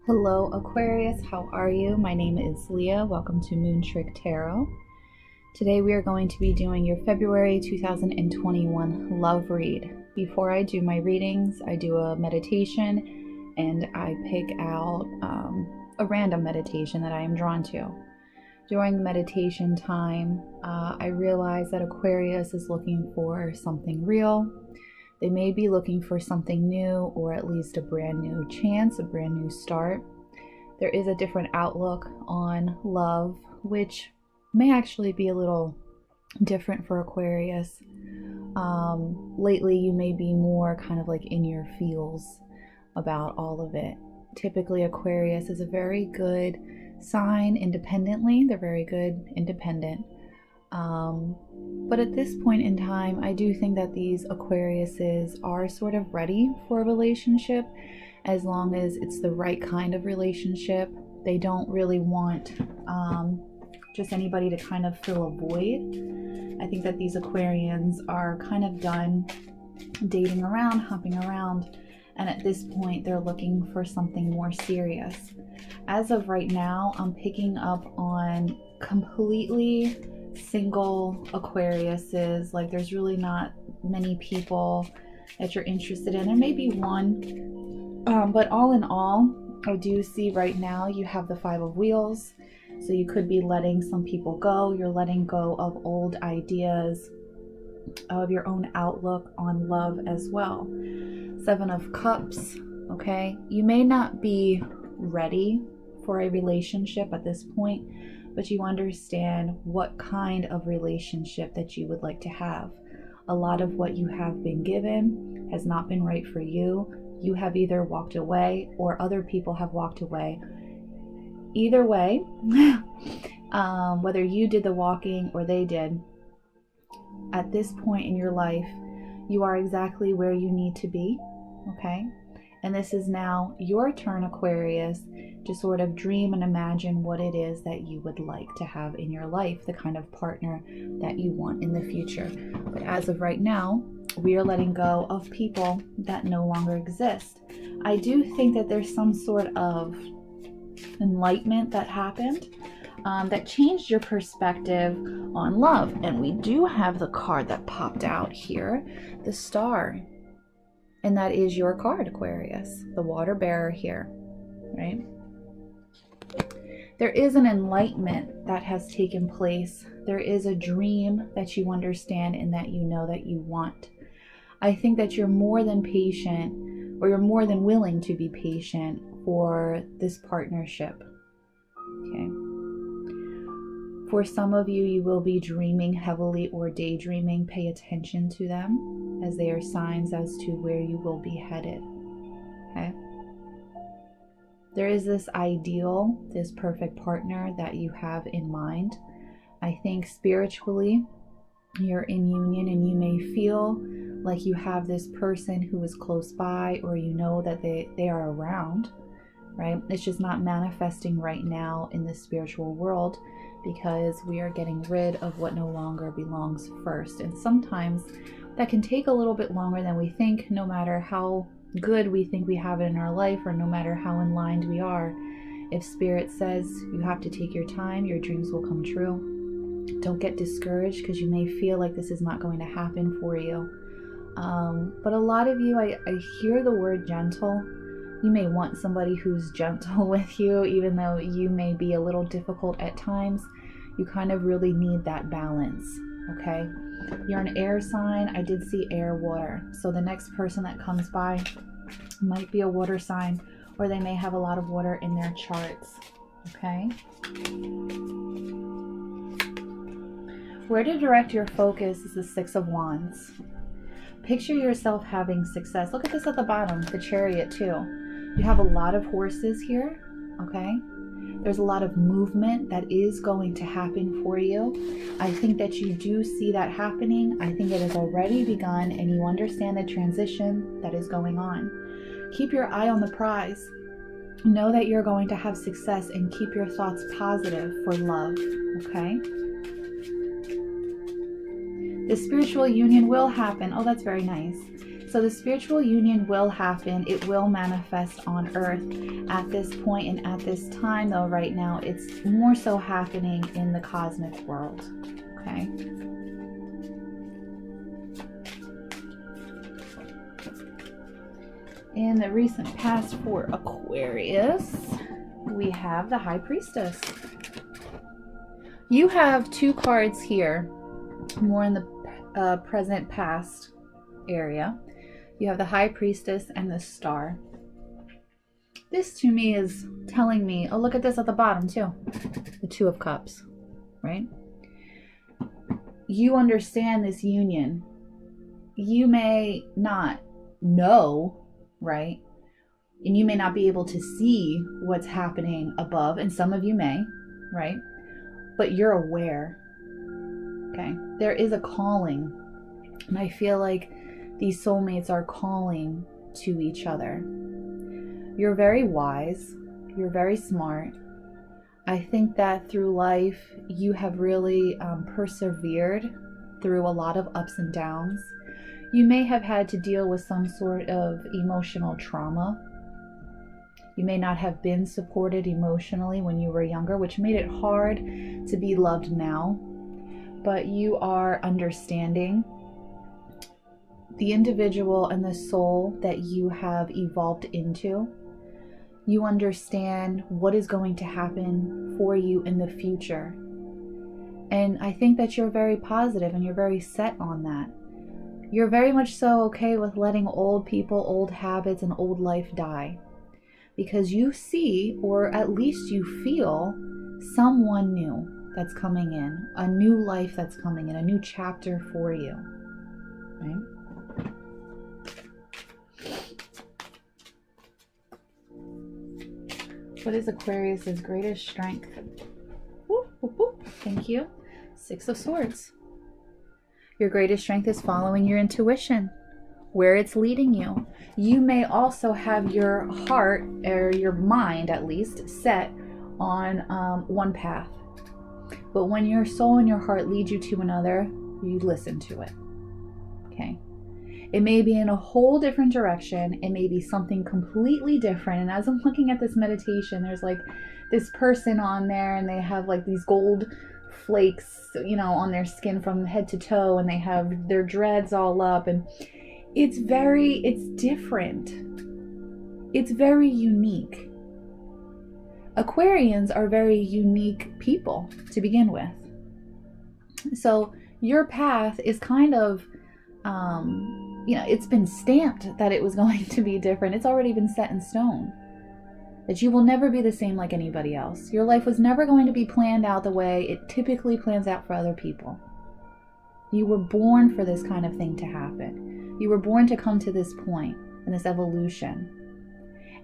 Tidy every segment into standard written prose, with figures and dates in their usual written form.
Hello Aquarius, how are you? My name is Leah. Welcome to Moon Trick Tarot. Today we are going to be doing your February 2021 love read. Before I do my readings, I do a meditation and I pick out a random meditation that I am drawn to. During the meditation time, I realize that Aquarius is looking for something real. They may be looking for something new, or at least a brand new chance, a brand new start. There is a different outlook on love, which may actually be a little different for Aquarius. Lately, you may be more kind of like in your feels about all of it. Typically, Aquarius is a very good sign independently. They're very good independent. But at this point in time, I do think that these Aquariuses are sort of ready for a relationship, as long as it's the right kind of relationship. They don't really want just anybody to kind of fill a void. I think that these Aquarians are kind of done dating around, hopping around, and at this point they're looking for something more serious. As of right now, I'm picking up on completely single Aquariuses. Like, there's really not many people that you're interested in. There may be one, but all in all, I do see right now you have the Five of Wheels. So you could be letting some people go. You're letting go of old ideas, of your own outlook on love as well. Seven of Cups, okay? You may not be ready for a relationship at this point, but you understand what kind of relationship that you would like to have. A lot of what you have been given has not been right for you. You have either walked away or other people have walked away. Either way, whether you did the walking or they did, at this point in your life, you are exactly where you need to be, okay? And this is now your turn, Aquarius, to sort of dream and imagine what it is that you would like to have in your life, the kind of partner that you want in the future. But as of right now, we are letting go of people that no longer exist. I do think that there's some sort of enlightenment that happened that changed your perspective on love. And we do have the card that popped out here, the Star. And that is your card, Aquarius, the water bearer here, right? There is an enlightenment that has taken place. There is a dream that you understand and that you know that you want. I think that you're more than patient, or you're more than willing to be patient for this partnership, okay? For some of you, you will be dreaming heavily or daydreaming. Pay attention to them, as they are signs as to where you will be headed, okay? There is this ideal, this perfect partner that you have in mind. I think spiritually, you're in union and you may feel like you have this person who is close by, or you know that they are around, right? It's just not manifesting right now in the spiritual world, because we are getting rid of what no longer belongs first. And sometimes that can take a little bit longer than we think, no matter how good we think we have it in our life, or no matter how enlightened we are. If Spirit says you have to take your time, your dreams will come true. Don't get discouraged, because you may feel like this is not going to happen for you. But a lot of you, I hear the word gentle. You may want somebody who's gentle with you, even though you may be a little difficult at times. You kind of really need that balance, okay? You're an air sign. I did see air, water. So the next person that comes by might be a water sign, or they may have a lot of water in their charts, okay? Where to direct your focus is the Six of Wands. Picture yourself having success. Look at this at the bottom, the Chariot too. You have a lot of horses here, okay? There's a lot of movement that is going to happen for you. I think that you do see that happening. I think it has already begun, and you understand the transition that is going on. Keep your eye on the prize. Know that you're going to have success, and keep your thoughts positive for love, okay? The spiritual union will happen. Oh, that's very nice. So the spiritual union will happen. It will manifest on earth at this point and at this time, though right now it's more so happening in the cosmic world. Okay. In the recent past for Aquarius, we have the High Priestess. You have two cards here, more in the present past area. You have the High Priestess and the Star. This to me is telling me, oh, look at this at the bottom too. The Two of Cups, right? You understand this union. You may not know, right? And you may not be able to see what's happening above, and some of you may, right? But you're aware, okay? There is a calling, and I feel like these soulmates are calling to each other. You're very wise. You're very smart. I think that through life, you have really persevered through a lot of ups and downs. You may have had to deal with some sort of emotional trauma. You may not have been supported emotionally when you were younger, which made it hard to be loved now. But you are understanding the individual and the soul that you have evolved into. You understand what is going to happen for you in the future. And I think that you're very positive and you're very set on that. You're very much so okay with letting old people, old habits, and old life die. Because you see, or at least you feel, someone new that's coming in. A new life that's coming in. A new chapter for you. Right? What is Aquarius's greatest strength? Whoop, whoop, whoop. Thank you. Six of Swords. Your greatest strength is following your intuition, where it's leading you. You may also have your heart, or your mind at least, set on one path. But when your soul and your heart lead you to another, you listen to it. Okay? It may be in a whole different direction. It may be something completely different. And as I'm looking at this meditation, there's like this person on there, and they have like these gold flakes, you know, on their skin from head to toe, and they have their dreads all up, and it's different. It's very unique. Aquarians are very unique people to begin with. So your path is kind of, it's been stamped that it was going to be different. It's already been set in stone. That you will never be the same like anybody else. Your life was never going to be planned out the way it typically plans out for other people. You were born for this kind of thing to happen. You were born to come to this point in this evolution.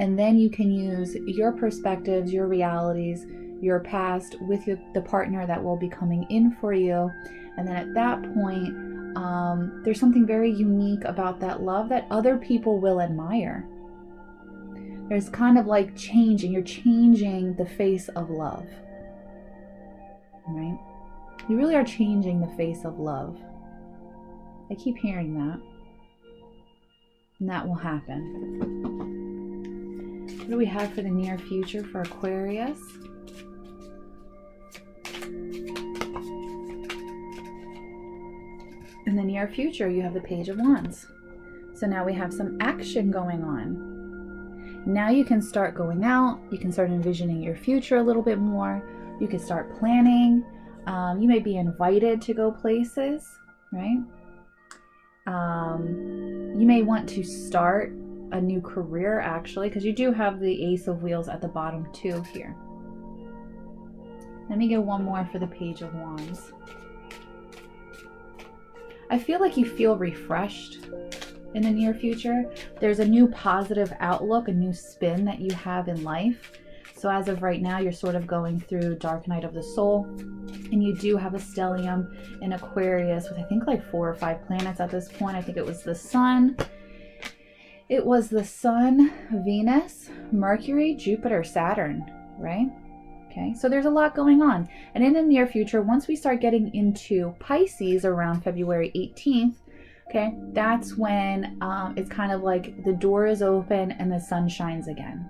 And then you can use your perspectives, your realities, your past with the partner that will be coming in for you. And then at that point, there's something very unique about that love that other people will admire. There's kind of like you're changing the face of love, right? You really are changing the face of love. I keep hearing that. And that will happen. What do we have for the near future for Aquarius? In the near future, you have the Page of Wands. So now we have some action going on. Now you can start going out. You can start envisioning your future a little bit more. You can start planning. You may be invited to go places, right? You may want to start a new career, actually, because you do have the Ace of Wheels at the bottom too here. Let me get one more for the Page of Wands. I feel like you feel refreshed in the near future. There's a new positive outlook, a new spin that you have in life. So as of right now, you're sort of going through Dark Night of the Soul, and you do have a stellium in Aquarius with I think like 4 or 5 planets at this point. I think it was the Sun. It was the Sun, Venus, Mercury, Jupiter, Saturn, right? Okay, so there's a lot going on. And in the near future, once we start getting into Pisces around February 18th, Okay, that's when it's kind of like the door is open and the sun shines again.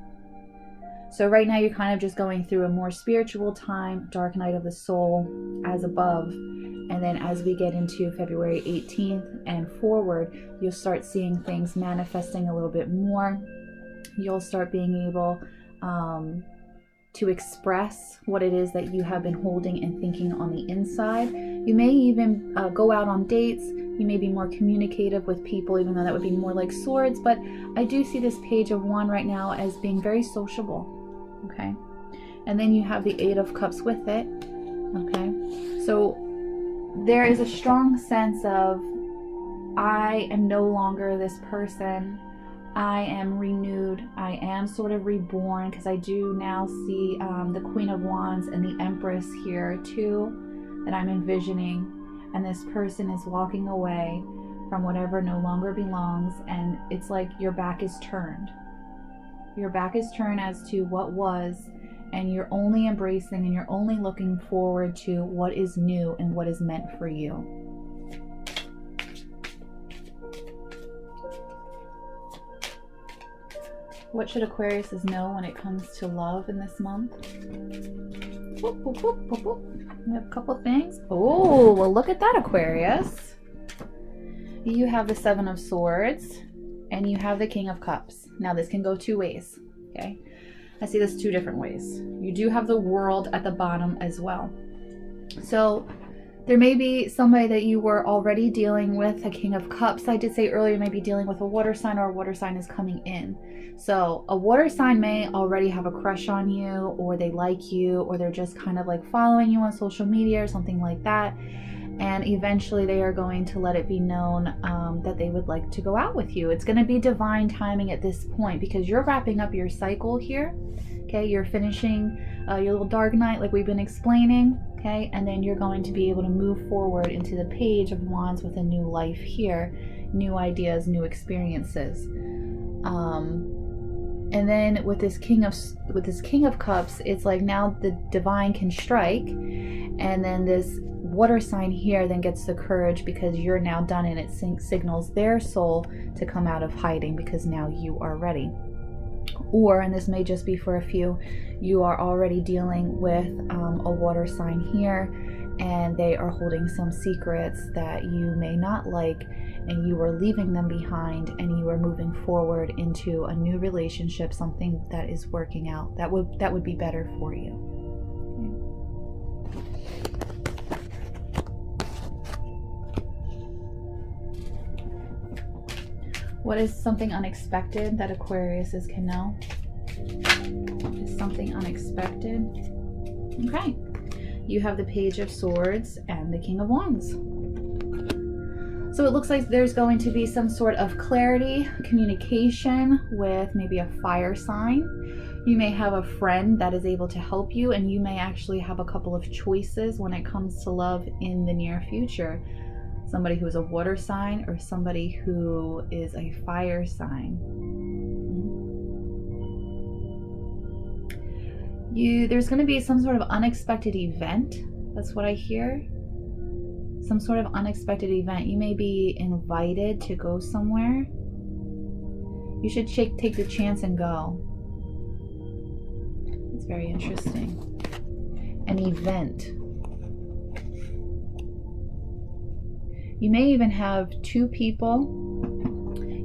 So right now you're kind of just going through a more spiritual time, dark night of the soul as above. And then as we get into February 18th and forward, you'll start seeing things manifesting a little bit more. You'll start being able to express what it is that you have been holding and thinking on the inside. You may even go out on dates. You may be more communicative with people, even though that would be more like swords. But I do see this Page of Wands right now as being very sociable. Okay. And then you have the Eight of Cups with it. Okay. So there is a strong sense of, I am no longer this person. I am renewed. I am sort of reborn, because I do now see the Queen of Wands and the Empress here too, that I'm envisioning. And this person is walking away from whatever no longer belongs. And it's like your back is turned. Your back is turned as to what was, and you're only embracing and you're only looking forward to what is new and what is meant for you. What should Aquariuses know when it comes to love in this month? Whoop, whoop, whoop, whoop, whoop. We have a couple things. Oh, well, look at that, Aquarius. You have the Seven of Swords and you have the King of Cups. Now, this can go two ways, okay? I see this two different ways. You do have the World at the bottom as well. So there may be somebody that you were already dealing with, a King of Cups. I did say earlier, you may be dealing with a water sign, or a water sign is coming in. So a water sign may already have a crush on you, or they like you, or they're just kind of like following you on social media or something like that. And eventually they are going to let it be known that they would like to go out with you. It's going to be divine timing at this point, because you're wrapping up your cycle here. Okay, you're finishing your little dark night like we've been explaining. Okay, and then you're going to be able to move forward into the Page of Wands with a new life here, new ideas, new experiences. And then with this King of Cups, it's like now the divine can strike, and then this water sign here then gets the courage, because you're now done, and it signals their soul to come out of hiding, because now you are ready. Or, and this may just be for a few, you are already dealing with a water sign here, and they are holding some secrets that you may not like, and you are leaving them behind, and you are moving forward into a new relationship, something that is working out, that would be better for you. What is something unexpected that Aquariuses can know? Is something unexpected? Okay. You have the Page of Swords and the King of Wands. So it looks like there's going to be some sort of clarity, communication with maybe a fire sign. You may have a friend that is able to help you, and you may actually have a couple of choices when it comes to love in the near future. Somebody who is a water sign, or somebody who is a fire sign. There's going to be some sort of unexpected event. That's what I hear. Some sort of unexpected event. You may be invited to go somewhere. You should take the chance and go. It's very interesting. An event. You may even have two people.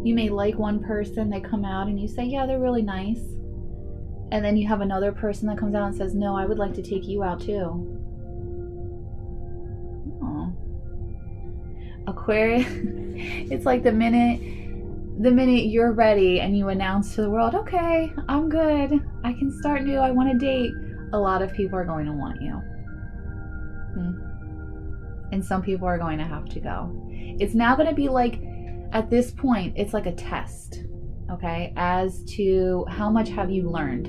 You may like one person, they come out and you say, yeah, they're really nice. And then you have another person that comes out and says, no, I would like to take you out too. Oh. Aquarius, it's like the minute you're ready and you announce to the world, okay, I'm good, I can start new, I want to date, a lot of people are going to want you. And some people are going to have to go. It's now going to be like, at this point, it's like a test, okay, as to how much have you learned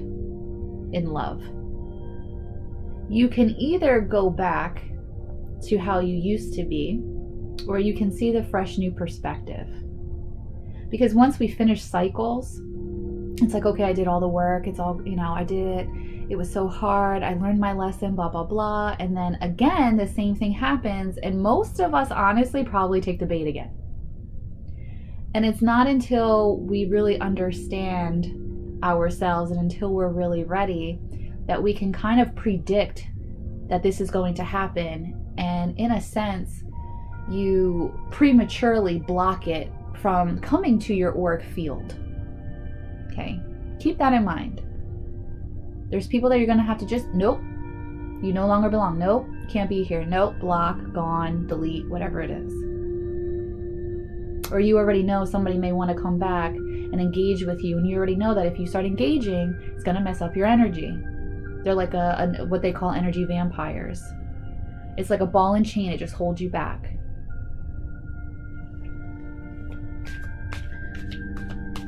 in love. You can either go back to how you used to be, or you can see the fresh new perspective. Because once we finish cycles, it's like, okay, I did all the work, it's all, I did it. It was so hard, I learned my lesson, blah, blah, blah. And then again, the same thing happens. And most of us honestly probably take the bait again. And it's not until we really understand ourselves and until we're really ready that we can kind of predict that this is going to happen. And in a sense, you prematurely block it from coming to your auric field. Okay, keep that in mind. There's people that you're going to have to just, nope, you no longer belong. Nope, can't be here. Nope, block, gone, delete, whatever it is. Or you already know somebody may want to come back and engage with you, and you already know that if you start engaging, it's going to mess up your energy. They're like what they call energy vampires. It's like a ball and chain. It just holds you back.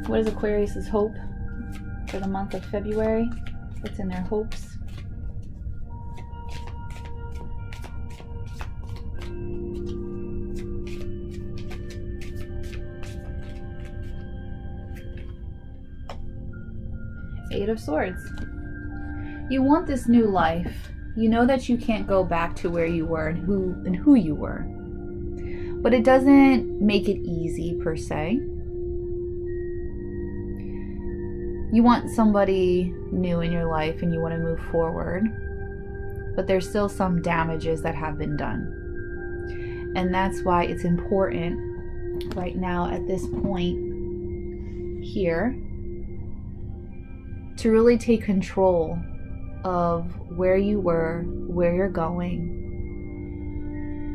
What is Aquarius's hope for the month of February? What's in their hopes? Eight of Swords. You want this new life. You know that you can't go back to where you were and who you were. But it doesn't make it easy per se. You want somebody new in your life and you want to move forward. But there's still some damages that have been done. And that's why it's important right now at this point here to really take control of where you were, where you're going,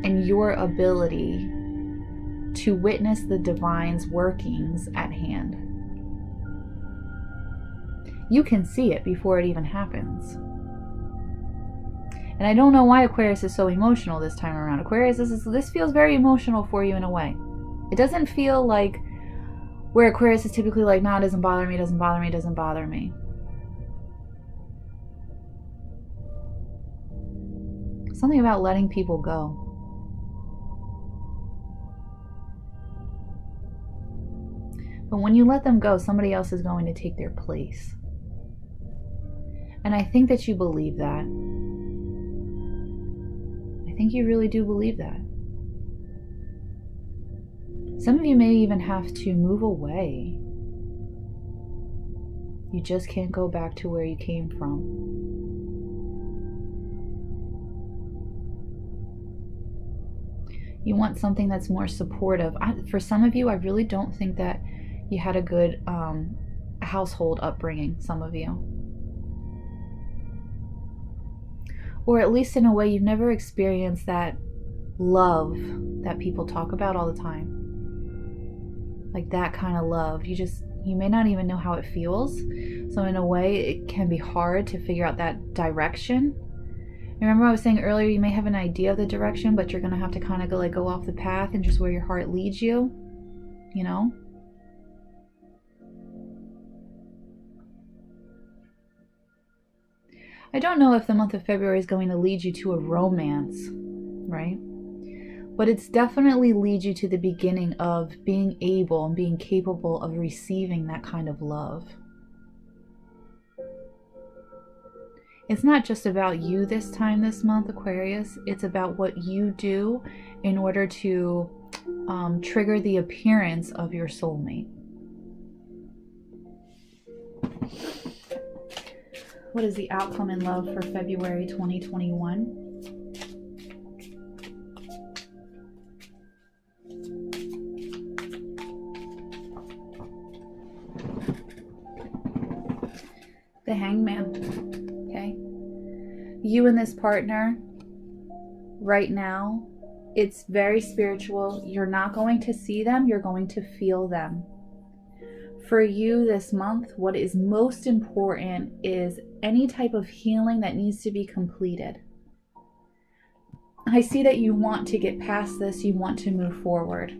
and your ability to witness the divine's workings at hand. You can see it before it even happens. And I don't know why Aquarius is so emotional this time around. Aquarius, this feels very emotional for you in a way. It doesn't feel like where Aquarius is typically like, no, it doesn't bother me, it doesn't bother me, it doesn't bother me. Something about letting people go. But when you let them go, somebody else is going to take their place. And I think that you believe that. I think you really do believe that. Some of you may even have to move away. You just can't go back to where you came from. You want something that's more supportive. For some of you, I really don't think that you had a good household upbringing, some of you. Or at least in a way, you've never experienced that love that people talk about all the time. Like that kind of love. You may not even know how it feels. So in a way, it can be hard to figure out that direction. Remember I was saying earlier, you may have an idea of the direction, but you're going to have to kind of go off the path and just where your heart leads you, you know? I don't know if the month of February is going to lead you to a romance, right? But it's definitely lead you to the beginning of being able and being capable of receiving that kind of love. It's not just about you this month, Aquarius. It's about what you do in order to trigger the appearance of your soulmate. What is the outcome in love for February 2021? The Hangman. Okay, you and this partner right now, it's very spiritual. You're not going to see them, you're going to feel them. For you this month, what is most important is any type of healing that needs to be completed. I see that you want to get past this, you want to move forward,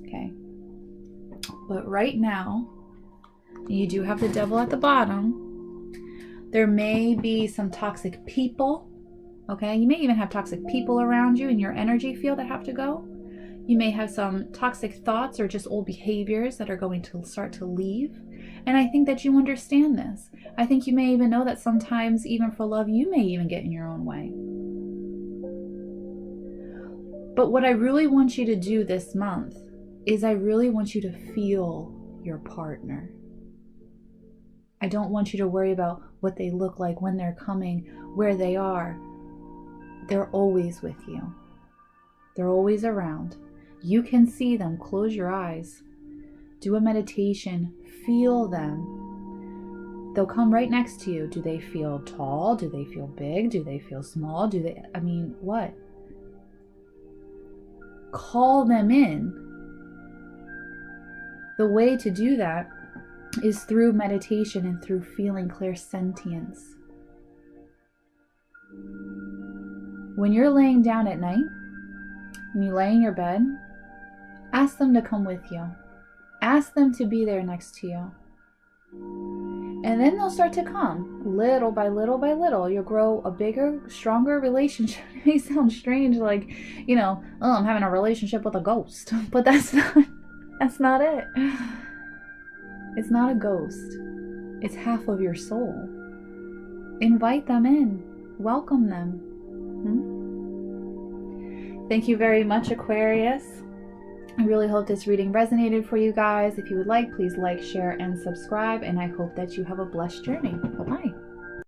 okay? But right now, you do have the devil at the bottom. There may be some toxic people, okay? You may even have toxic people around you in your energy field that have to go. You may have some toxic thoughts or just old behaviors that are going to start to leave. And I think that you understand this. I think you may even know that sometimes, even for love, you may even get in your own way. But what I really want you to do this month is I really want you to feel your partner. I don't want you to worry about what they look like, when they're coming, where they are. They're always with you. They're always around. You can see them. Close your eyes. Do a meditation. Feel them. They'll come right next to you. Do they feel tall? Do they feel big? Do they feel small? What? Call them in. The way to do that is through meditation and through feeling clairsentience. When you're laying down at night, when you lay in your bed, ask them to come with you. Ask them to be there next to you. And then they'll start to come, little by little by little. You'll grow a bigger, stronger relationship. It may sound strange, like, I'm having a relationship with a ghost. But that's not it. It's not a ghost. It's half of your soul. Invite them in. Welcome them. Thank you very much, Aquarius. I really hope this reading resonated for you guys. If you would like, please like, share, and subscribe. And I hope that you have a blessed journey. Bye-bye.